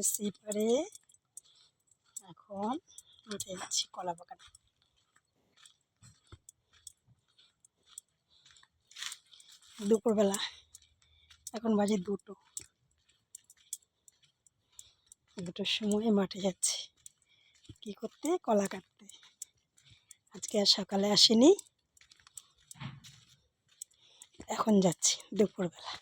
এসছি পারে এখন উঠে যাচ্ছি কলা বাগানে। দুপুরবেলা এখন বাজে 2টোর সময় মাঠে যাচ্ছি কি করতে, কলা কাটতে। আজকে আর সকালে আসিনি, এখন যাচ্ছি দুপুরবেলা।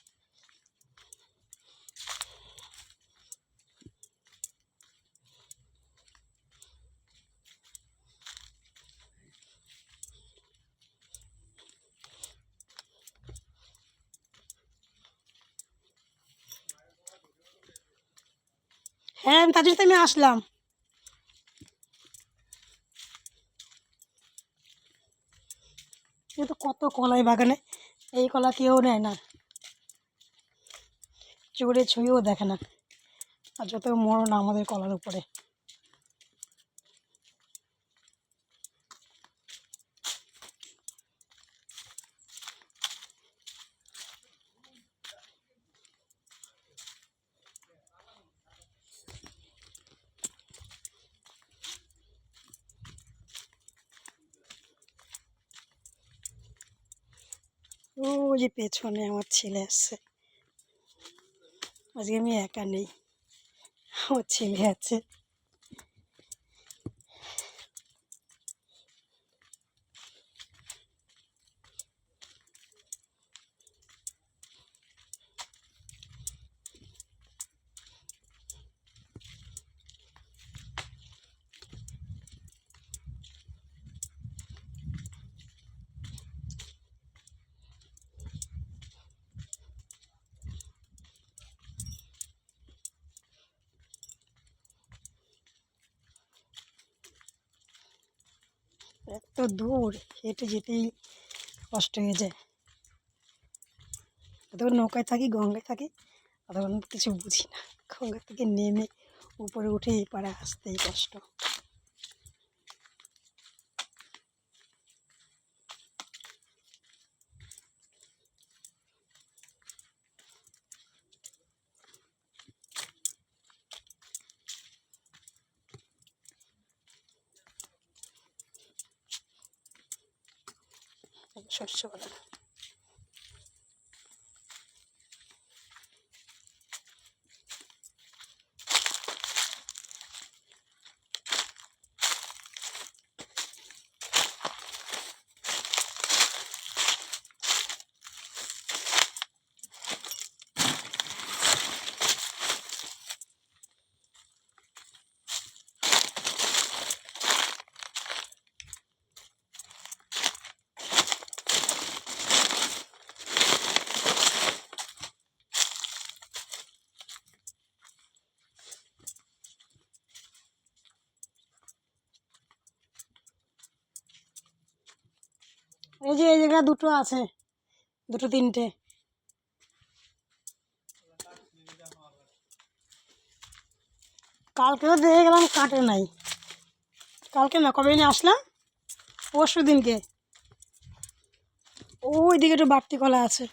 হ্যাঁ, তার জন্য তো আমি আসলাম। কিন্তু কত কলাই বাগানে, এই কলা কেউ নেয় না, চোরে ছুঁয়েও দেখে না। আর যত মরণ আমাদের কলার উপরে। ও যে পেছনে আমার ছেলে আসছে, আজকে আমি একা নেই, আমার ছেলে আছে। এত দূর হেঁটে যেতেই কষ্ট হয়ে যায়। তখন নৌকায় থাকি, গঙ্গায় থাকি, তখন কিছু বুঝি না। গঙ্গা থেকে নেমে উপরে উঠে এই পাড়ে আসতেই কষ্ট। শস্য বাগান। এই যে এই জায়গায় 2টো আছে, 2-3টে। কালকেও দেখে গেলাম, কাটে নাই। কালকে না, কবে নিয়ে আসলাম, পরশু দিনকে। ওই দিকে একটু বাড়তি কলা আছে।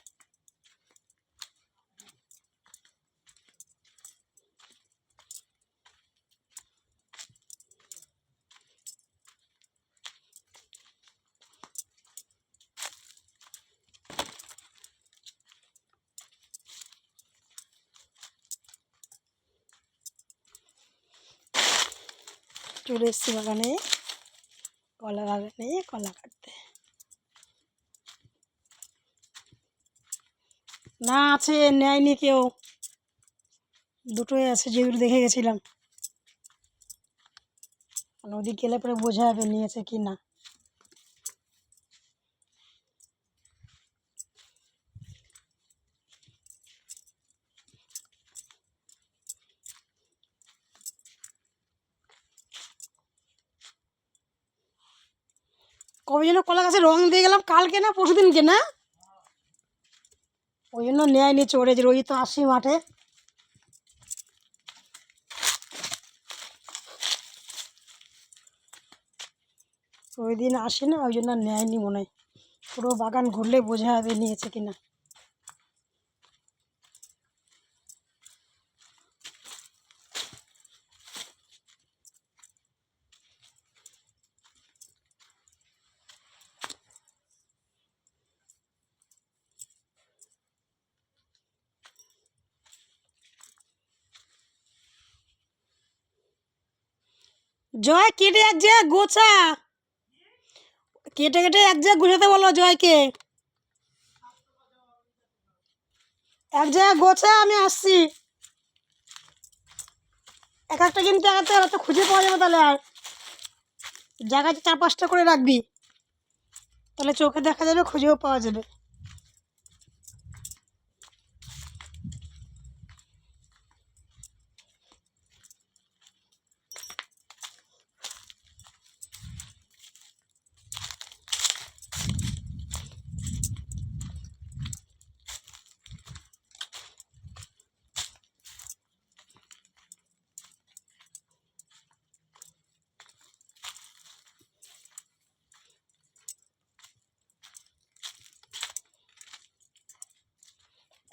চলে এসছি বাগানে, কলা বাগানে কলা কাটতে। না, আছে, নেয়নি কেউ। 2টোই আছে, যেগুলো দেখে গেছিলাম। নদী গেলে পরে বোঝা যাবে নিয়েছে কি না। কবে যেন কলা গাছে রং দিয়ে গেলাম, কালকে না পরশু দিনকে না, ওই জন্য নেয়নি, চড়ে যে রোজ তো আসি মাঠে। ওই দিন আসি না, ওই জন্য নেয়নি মনে হয়। পুরো বাগান ঘুরলে বোঝা যাবে নিয়েছে কিনা। জয় কেটে এক জায়গায় গোছা, কেটে কেটে এক জায়গায় গুছাতে বলো জয়কে। এক জায়গায় গোছা, আমি আসছি। এক একটা কিন্তু একাতে তো খুঁজে পাওয়া যাবে তাহলে। আর জায়গায় 4-5টা করে রাখবি, তাহলে চোখে দেখা যাবে, খুঁজেও পাওয়া যাবে।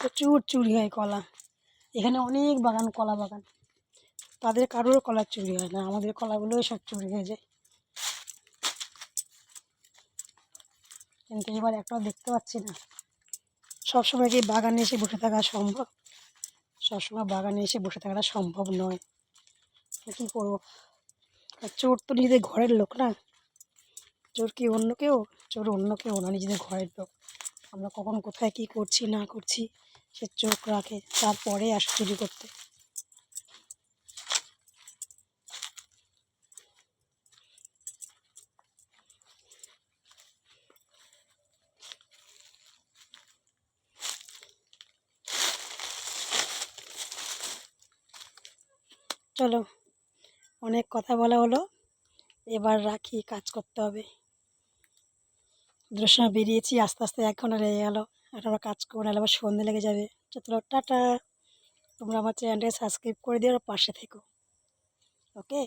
প্রচুর চুরি হয় কলা, এখানে অনেক বাগান, কলা বাগান। তাদের কারোর কলা চুরি হয় না, আমাদের কলাগুলোই সব চুরি হয়ে যায়। কিন্তু এবার একটাও দেখতে পাচ্ছি না। সবসময় কি বাগানে এসে বসে থাকা সম্ভব? সবসময় বাগানে এসে বসে থাকাটা সম্ভব নয়। কী করবো? আর চোর তো নিজেদের ঘরের লোক না। চোর কি অন্য কেউ? চোর অন্য কেউ না, নিজেদের ঘরের লোক। আমরা কখন কোথায় কী করছি না করছি সে চোখ রাখে, তারপরে আসে চুরি করতে। চলো, অনেক কথা বলা হলো, এবার রাখি, কাজ করতে হবে। দুটোর সময় বেরিয়েছি, আস্তে আস্তে 1 ঘন্টা লেগে গেলো। এখন আবার কাজ করে নাহলে আবার সন্ধে লেগে যাবে। চলো টাটা। তোমরা আমার চ্যানেলটাকে সাবস্ক্রাইব করে দিও আর পাশে থেকো। ওকে।